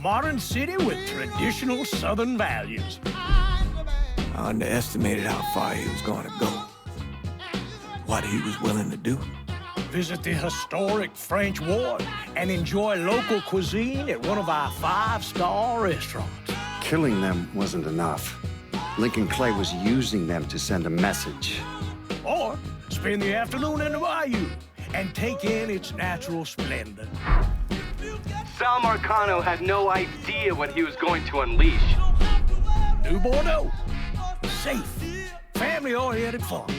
modern city with traditional Southern values. I underestimated how far he was going to go. What he was willing to do. Visit the historic French Ward and enjoy local cuisine at one of our 5-star restaurants. Killing them wasn't enough. Lincoln Clay was using them to send a message. Or spend the afternoon in the bayou and take in its natural splendor. Sal Marcano had no idea what he was going to unleash. New Bordeaux. Safe, family-oriented fun.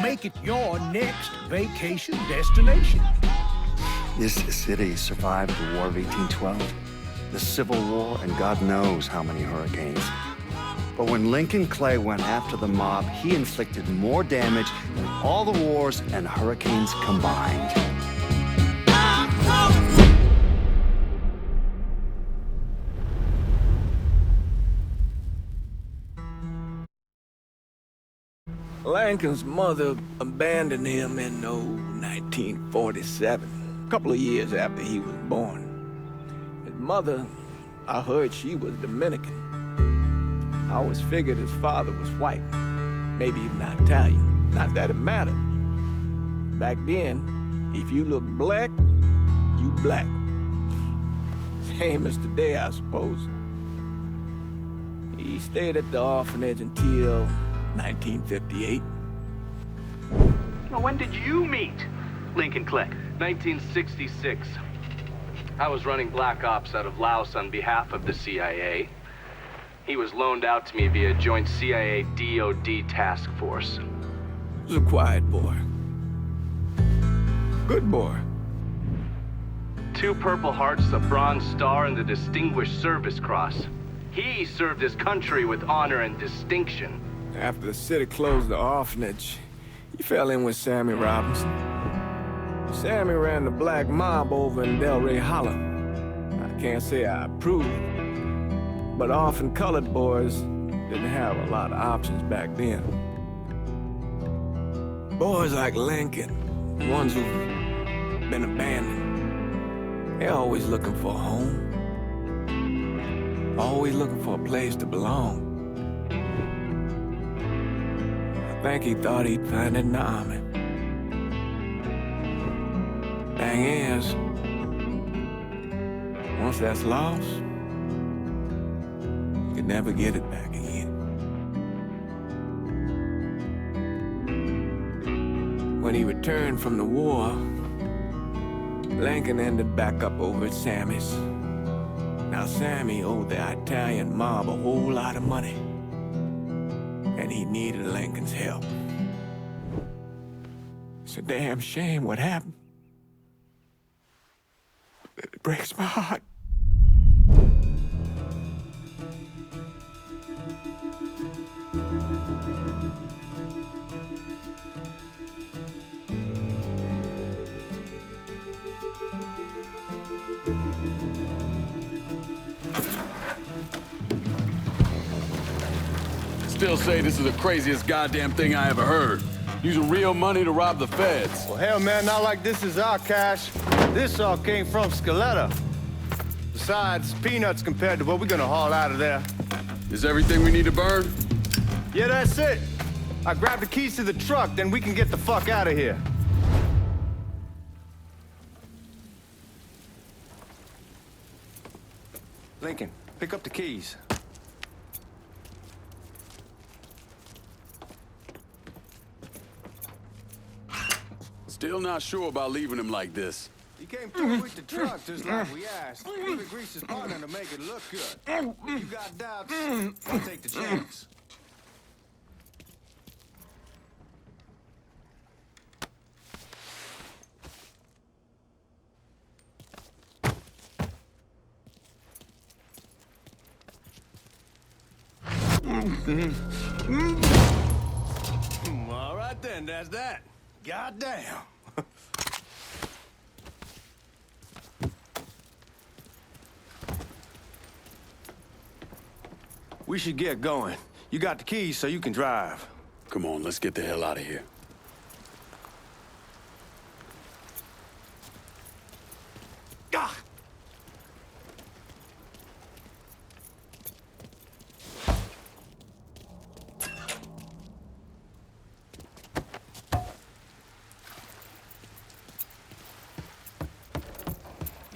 Make it your next vacation destination. This city survived the War of 1812, the Civil War, and God knows how many hurricanes. But when Lincoln Clay went after the mob, he inflicted more damage than all the wars and hurricanes combined. Lincoln's mother abandoned him in 1947, a couple of years after he was born. His mother, I heard she was Dominican. I always figured his father was white, maybe even Italian. Not that it mattered. Back then, if you looked black, you black. Same as today, I suppose. He stayed at the orphanage until 1958. Well, when did you meet Lincoln Clay? 1966. I was running Black Ops out of Laos on behalf of the CIA. He was loaned out to me via joint CIA-DOD task force. He was a quiet boy. Good boy. 2 Purple Hearts, a Bronze Star, and the Distinguished Service Cross. He served his country with honor and distinction. After the city closed the orphanage, he fell in with Sammy Robinson. Sammy ran the black mob over in Delray Hollow. I can't say I approved, but orphan colored boys didn't have a lot of options back then. Boys like Lincoln, the ones who've been abandoned, they're always looking for a home. Always looking for a place to belong. I think he thought he'd find it in the army. Thing is, once that's lost, you can never get it back again. When he returned from the war, Lincoln ended back up over at Sammy's. Now Sammy owed the Italian mob a whole lot of money, and he needed Lincoln's help. It's a damn shame what happened. It breaks my heart. Still say this is the craziest goddamn thing I ever heard. Using real money to rob the feds. Well, hell, man, not like this is our cash. This all came from Scaletta. Besides, peanuts compared to what we're gonna haul out of there. Is everything we need to burn? Yeah, that's it. I grabbed the keys to the truck, then we can get the fuck out of here. Lincoln, pick up the keys. Still not sure about leaving him like this. He came through with the truck just like we asked. Even greased his partner to make it look good. If you got doubts, I'll take the chance. All right then, that's that. Goddamn. We should get going. You got the keys so you can drive. Come on, let's get the hell out of here.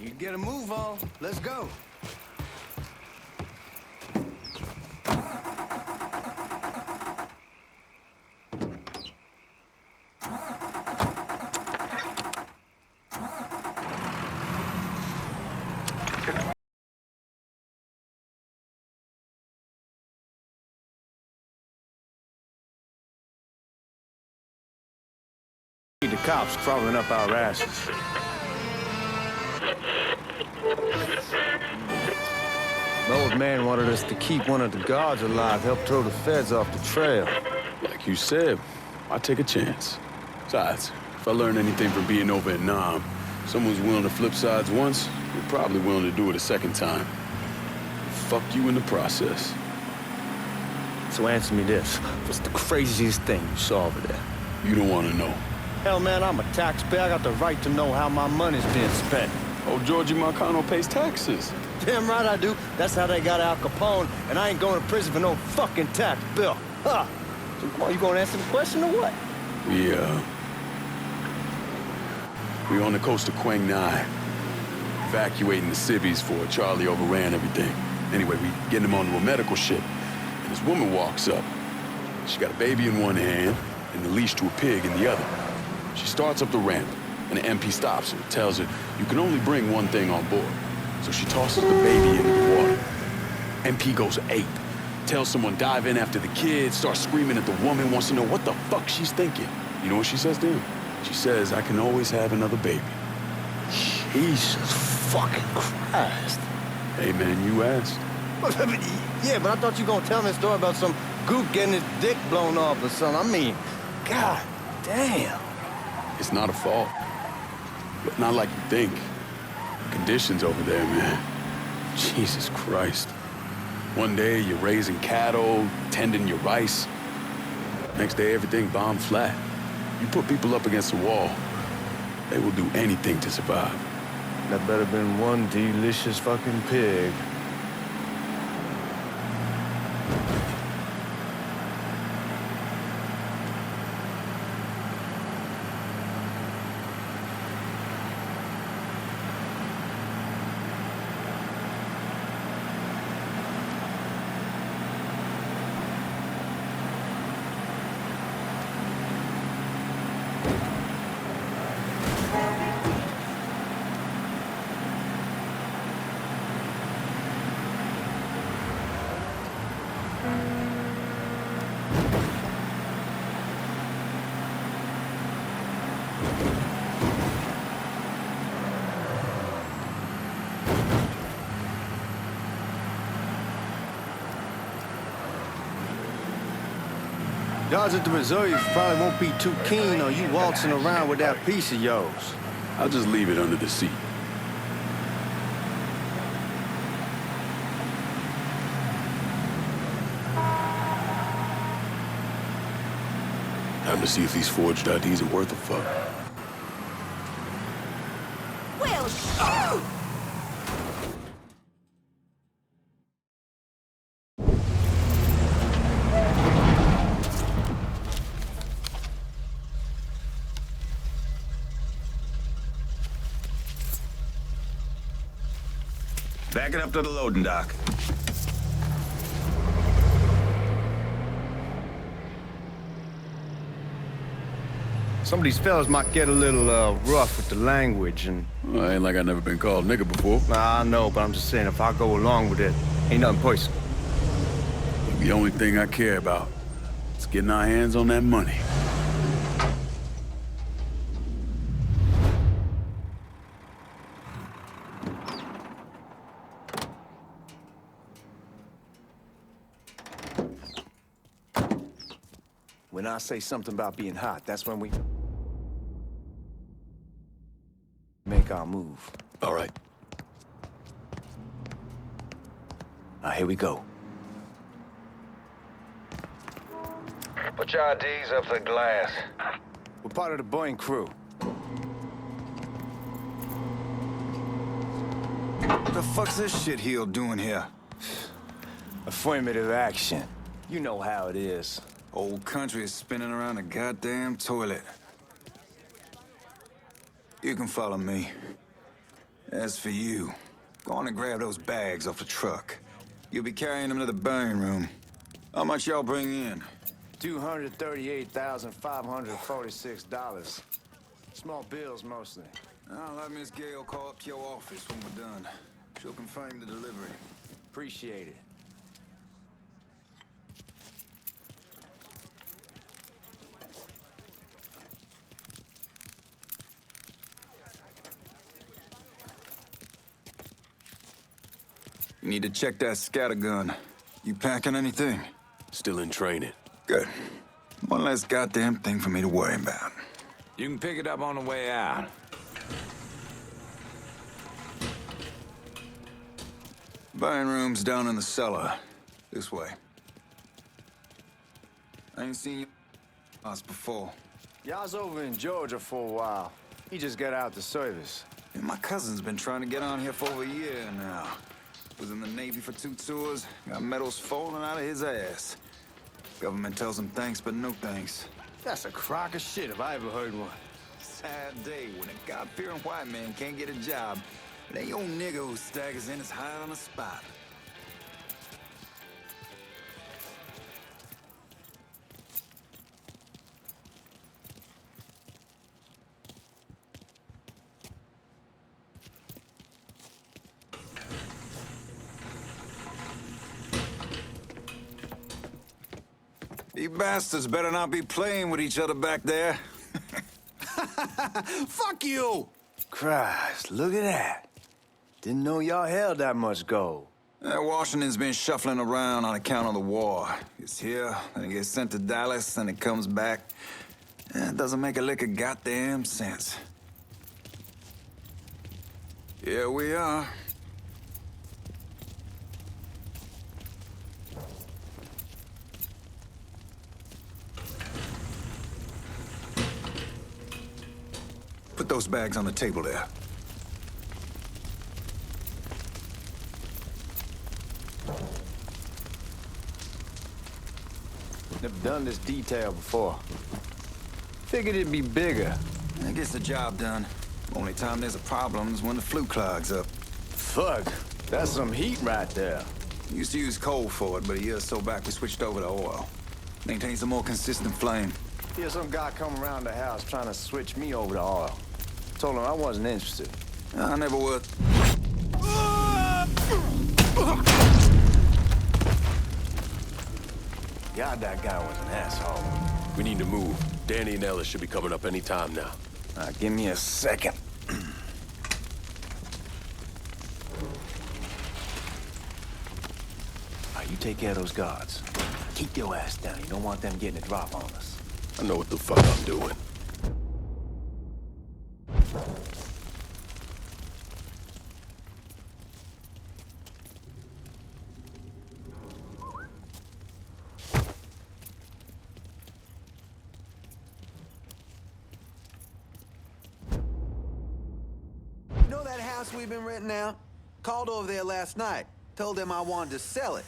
You get a move on. Let's go. The cops crawling up our asses. The old man wanted us to keep one of the guards alive, help throw the feds off the trail. Like you said, I take a chance. Besides, if I learn anything from being over in Nam, someone's willing to flip sides once, you're probably willing to do it a second time. Fuck you in the process. So answer me this. What's the craziest thing you saw over there? You don't want to know. Hell, man, I'm a taxpayer. I got the right to know how my money's being spent. Oh, Georgie Marcano pays taxes. Damn right I do. That's how they got Al Capone, and I ain't going to prison for no fucking tax bill. Huh. So come on, you gonna answer the question or what? We on the coast of Quang Nai, evacuating the civvies for Charlie overran everything. Anyway, we getting him onto a medical ship, and this woman walks up. She got a baby in one hand and a leash to a pig in the other. She starts up the ramp, and the MP stops her, tells her, you can only bring one thing on board. So she tosses the baby into the water. MP goes ape, tells someone dive in after the kid, starts screaming at the woman, wants to know what the fuck she's thinking. You know what she says to him? She says, I can always have another baby. Jesus fucking Christ. Hey man, you asked. Yeah, but I thought you were gonna tell me a story about some gook getting his dick blown off or something. I mean, god damn. It's not a fault. But not like you think. Conditions over there, man. Jesus Christ. One day you're raising cattle, tending your rice. Next day everything bombed flat. You put people up against the wall, they will do anything to survive. That better been one delicious fucking pig. Guards at the Missouri probably won't be too keen on you waltzing around with that piece of yours. I'll just leave it under the seat. Time to see if these forged IDs are worth a fuck. Well, shoot! Back it up to the loading dock. Some of these fellas might get a little rough with the language and... Well, ain't like I never been called nigga before. Nah, I know, but I'm just saying if I go along with it, ain't nothing personal. The only thing I care about is getting our hands on that money. When I say something about being hot, that's when we make our move. All right. Now, here we go. Put your IDs up to the glass. We're part of the Boeing crew. What the fuck's this shitheel doing here? Affirmative action. You know how it is. Old country is spinning around the goddamn toilet. You can follow me. As for you, go on and grab those bags off the truck. You'll be carrying them to the burning room. How much y'all bring in? $238,546. Small bills, mostly. I'll have Miss Gale call up to your office when we're done. She'll confirm the delivery. Appreciate it. You need to check that scattergun. You packing anything? Still in training. Good. One less goddamn thing for me to worry about. You can pick it up on the way out. Burning room's down in the cellar. This way. I ain't seen you before. Y'all's over in Georgia for a while. He just got out the service. And my cousin's been trying to get on here for over a year now. Was in the Navy for 2 tours, got medals falling out of his ass. Government tells him thanks, but no thanks. That's a crock of shit if I ever heard one. Sad day when a God-fearing white man can't get a job. It ain't your nigga who staggers in his hide on the spot. You bastards better not be playing with each other back there. Fuck you! Christ, look at that. Didn't know y'all held that much gold. Washington's been shuffling around on account of the war. It's here, then it gets sent to Dallas, and it comes back. It doesn't make a lick of goddamn sense. Here we are. Put those bags on the table there. Never done this detail before. Figured it'd be bigger. It gets the job done. Only time there's a problem is when the flue clogs up. Fuck, that's some heat right there. Used to use coal for it, but a year or so back we switched over to oil. Maintains a more consistent flame. Here's some guy come around the house trying to switch me over to oil. Told him I wasn't interested. I never would. God, that guy was an asshole. We need to move. Danny and Ellis should be coming up any time now. Give me a second. You take care of those guards. Keep your ass down. You don't want them getting a drop on us. I know what the fuck I'm doing. You know that house we've been renting out? Called over there last night. Told them I wanted to sell it.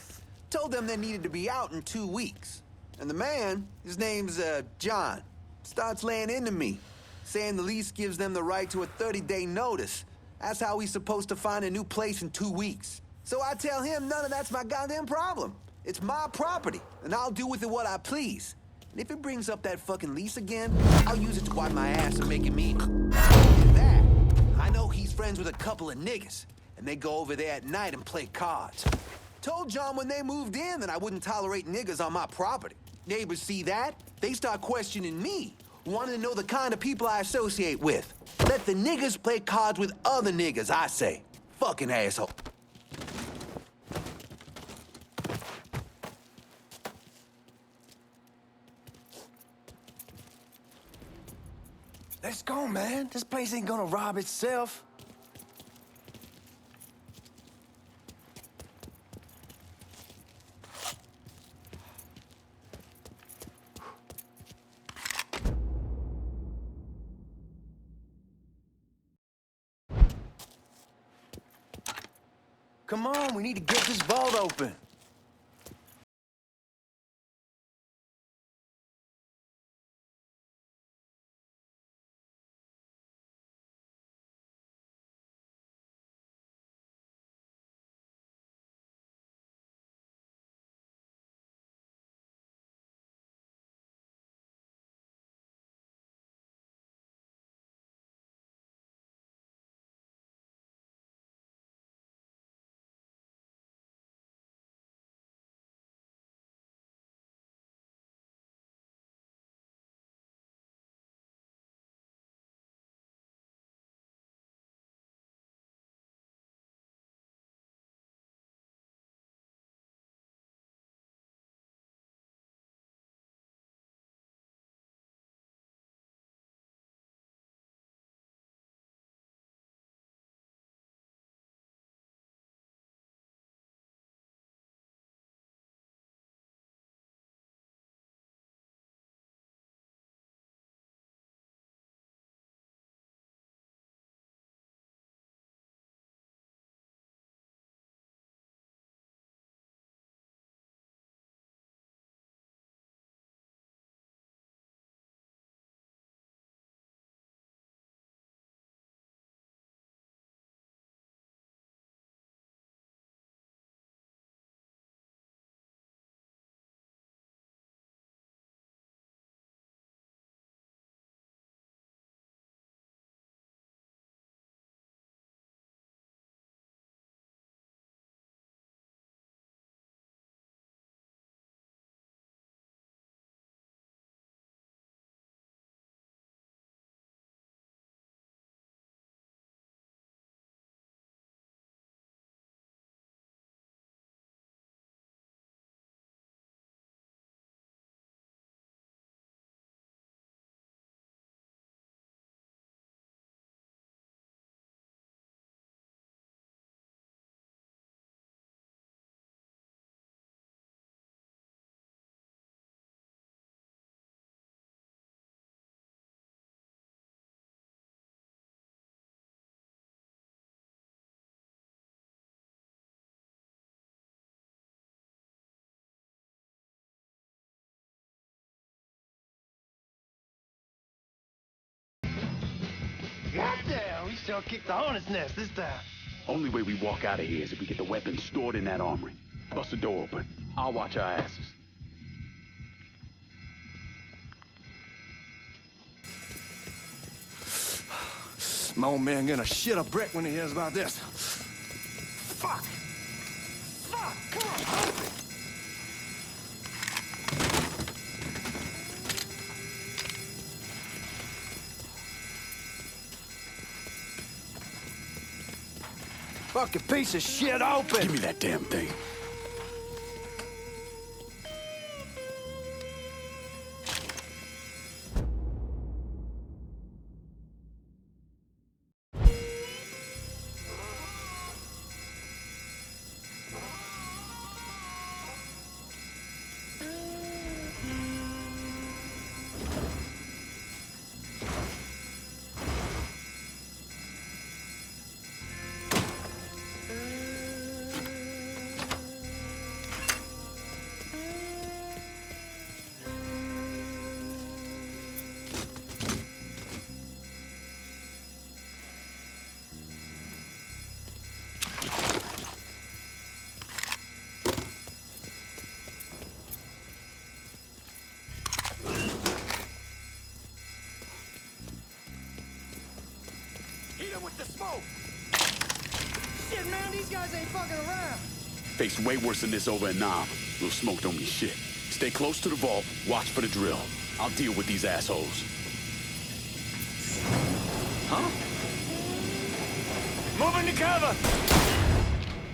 Told them they needed to be out in 2 weeks. And the man, his name's John, starts laying into me, saying the lease gives them the right to a 30-day notice. That's how he's supposed to find a new place in 2 weeks. So I tell him none of that's my goddamn problem. It's my property, and I'll do with it what I please. And if it brings up that fucking lease again, I'll use it to wipe my ass and make it mean that. I know he's friends with a couple of niggas, and they go over there at night and play cards. Told John when they moved in that I wouldn't tolerate niggas on my property. Neighbors see that, they start questioning me, wanting to know the kind of people I associate with. Let the niggas play cards with other niggas, I say. Fucking asshole. Let's go, man. This place ain't gonna rob itself. Come on, we need to get this vault open. sure kicked the hornet's nest this time. Only way we walk out of here is if we get the weapons stored in that armory. Bust the door open. I'll watch our asses. My old man gonna shit a brick when he hears about this. Fuck! Fuck! Come on, help me! Fucking piece of shit, open! Give me that damn thing. With the smoke! Shit, man, these guys ain't fucking around. Faced way worse than this over in Nam. Little smoke don't mean shit. Stay close to the vault, watch for the drill. I'll deal with these assholes. Huh? Moving to cover!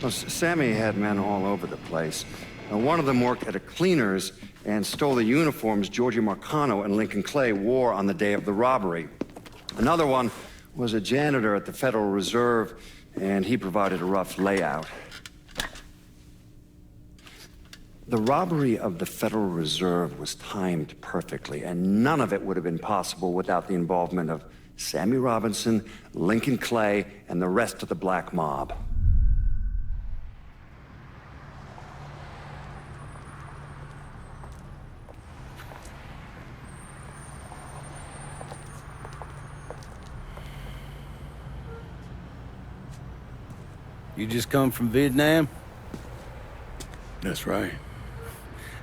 Well, Sammy had men all over the place. One of them worked at a cleaner's and stole the uniforms Georgie Marcano and Lincoln Clay wore on the day of the robbery. Another one was a janitor at the Federal Reserve, and he provided a rough layout. The robbery of the Federal Reserve was timed perfectly, and none of it would have been possible without the involvement of Sammy Robinson, Lincoln Clay, and the rest of the black mob. You just come from Vietnam? That's right.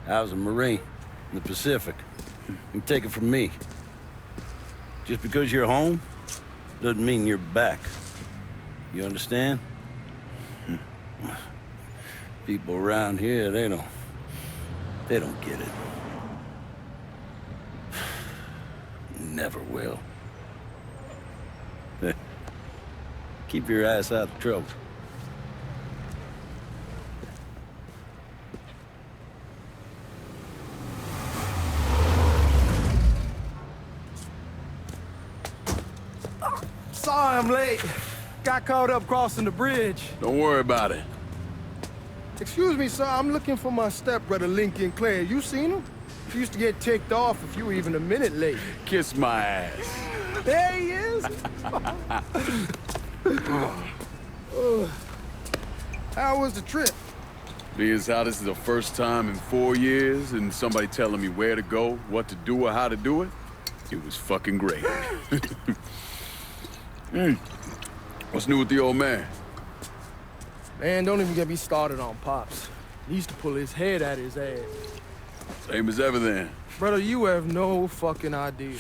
I was a Marine in the Pacific. You take it from me. Just because you're home doesn't mean you're back. You understand? People around here, they don't get it. Never will. Keep your ass out of trouble. Sorry I'm late. Got caught up crossing the bridge. Don't worry about it. Excuse me, sir. I'm looking for my stepbrother, Lincoln Clay. You seen him? He used to get ticked off if you were even a minute late. Kiss my ass. There he is. How was the trip? Being as how this is the first time in 4 years and somebody telling me where to go, what to do, or how to do it, it was fucking great. What's new with the old man? Man, don't even get me started on Pops. He used to pull his head out his ass. Same as ever then. Brother, you have no fucking idea.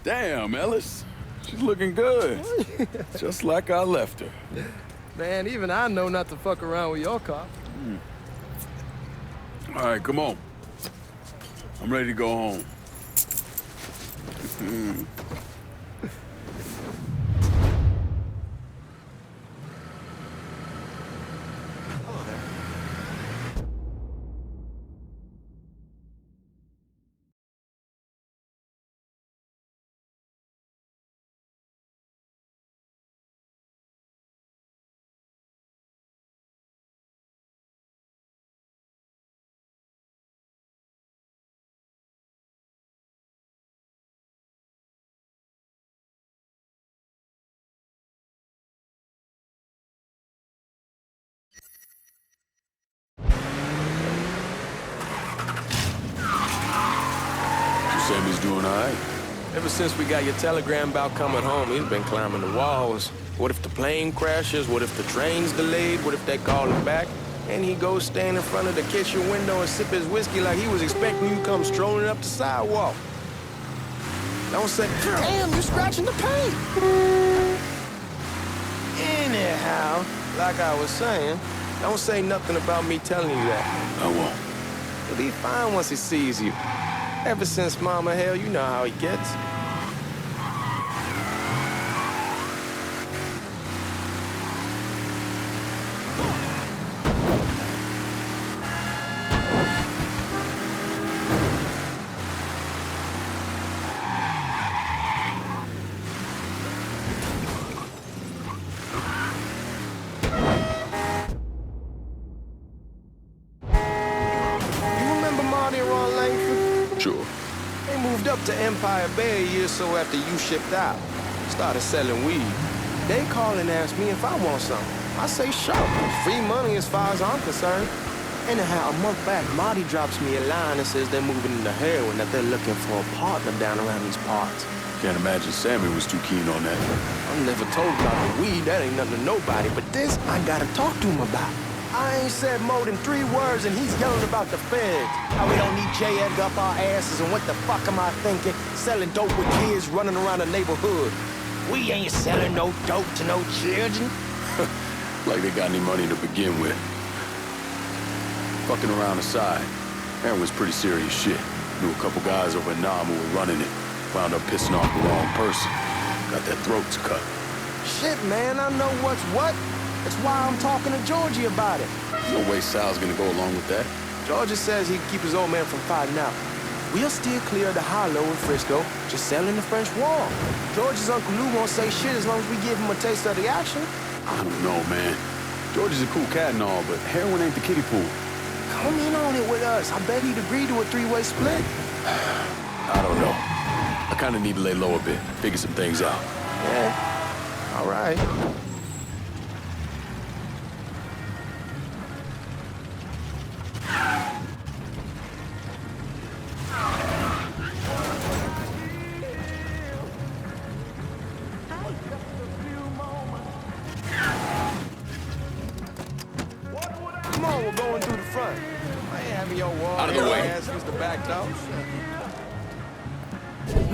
Damn, Ellis. She's looking good. Just like I left her. Man, even I know not to fuck around with your cop. All right, come on. I'm ready to go home. Sammy's doing all right. Ever since we got your telegram about coming home, he's been climbing the walls. What if the plane crashes? What if the train's delayed? What if they call him back? And he goes stand in front of the kitchen window and sip his whiskey like he was expecting you to come strolling up the sidewalk. Don't say, damn, you're scratching the paint. Anyhow, like I was saying, don't say nothing about me telling you that. I won't. He'll be fine once he sees you. Ever since Mama, hell, you know how he gets. To Empire Bay a year or so after you shipped out. Started selling weed. They call and ask me if I want something. I say sure. Free money as far as I'm concerned. Anyhow, a month back, Marty drops me a line and says they're moving into heroin, that they're looking for a partner down around these parts. Can't imagine Sammy was too keen on that. I'm never told about the weed. That ain't nothing to nobody. But this, I gotta talk to him about. I ain't said more than 3 words and he's yelling about the feds. How we don't need J. Edgar up our asses and what the fuck am I thinking? Selling dope with kids running around the neighborhood. We ain't selling no dope to no children. Like they got any money to begin with. Fucking around aside, Aaron was pretty serious shit. Knew a couple guys over in Nam who were running it. Wound up pissing off the wrong person. Got their throats cut. Shit, man, I know what's what. That's why I'm talking to Georgie about it. No way Sal's gonna go along with that. Georgie says he can keep his old man from fighting out. We'll steer clear of the hollow in Frisco, just selling the French wall. George's Uncle Lou won't say shit as long as we give him a taste of the action. I don't know, man. George is a cool cat and all, but heroin ain't the kiddie pool. Come in on it with us. I bet he'd agree to a 3-way split. I don't know. I kinda need to lay low a bit, figure some things out. Yeah, all right. Come on, we're going through the front. I ain't having your wall. Out of the way. Ass against the back door.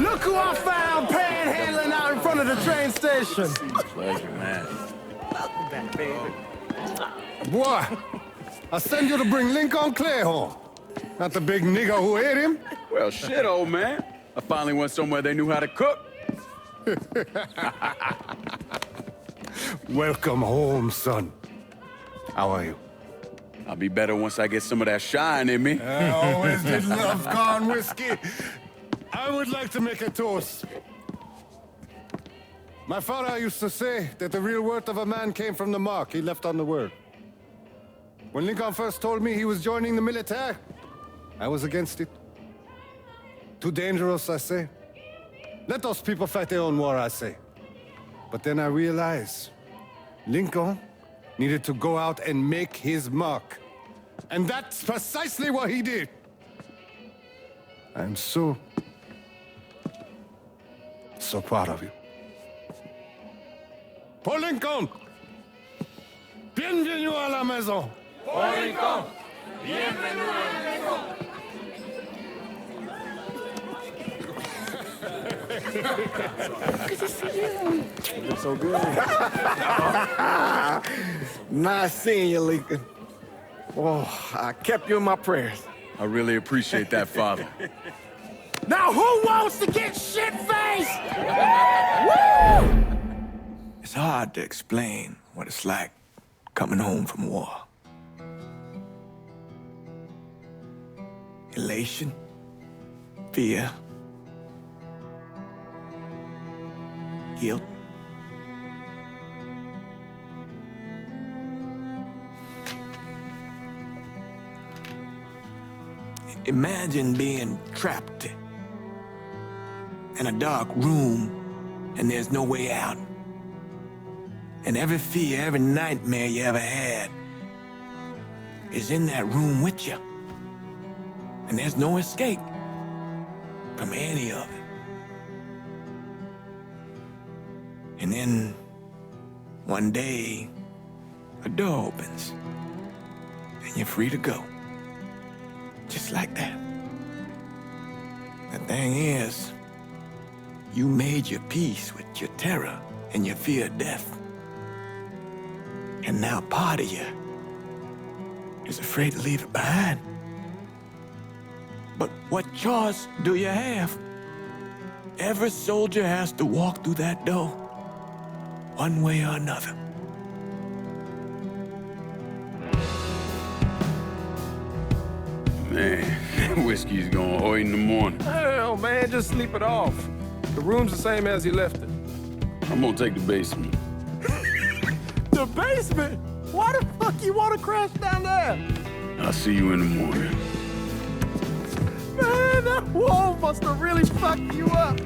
Look who I found panhandling out in front of the train station. Pleasure, man. Welcome back, baby. Boy, I send you to bring Lincoln Clay home. Not the big nigger who ate him. Well, shit, old man. I finally went somewhere they knew how to cook. Welcome home, son. How are you? I'll be better once I get some of that shine in me. I always did love corn whiskey. I would like to make a toast. My father used to say that the real worth of a man came from the mark he left on the world. When Lincoln first told me he was joining the military, I was against it. Too dangerous, I say. Let those people fight their own war, I say. But then I realized Lincoln needed to go out and make his mark. And that's precisely what he did. I'm so proud of you. Paul Lincoln! Bienvenue à la maison! Paul Lincoln! Bienvenue à la maison! Good to see you. You look so good. Nice seeing you, Lincoln. Oh, I kept you in my prayers. I really appreciate that, Father. Now who wants to get shit-faced? Woo! It's hard to explain what it's like coming home from war. Elation, fear, guilt. Imagine being trapped in a dark room and there's no way out. And every fear, every nightmare you ever had is in that room with you. And there's no escape from any of it. And then, one day, a door opens, and you're free to go. Just like that. The thing is, you made your peace with your terror and your fear of death. And now part of you is afraid to leave it behind. But what choice do you have? Every soldier has to walk through that door, one way or another. Man, that whiskey's gonna hurt in the morning. Hell, man, just sleep it off. The room's the same as you left it. I'm gonna take the basement. The basement? Why the fuck you want to crash down there? I'll see you in the morning. Man, that wall must have really fucked you up.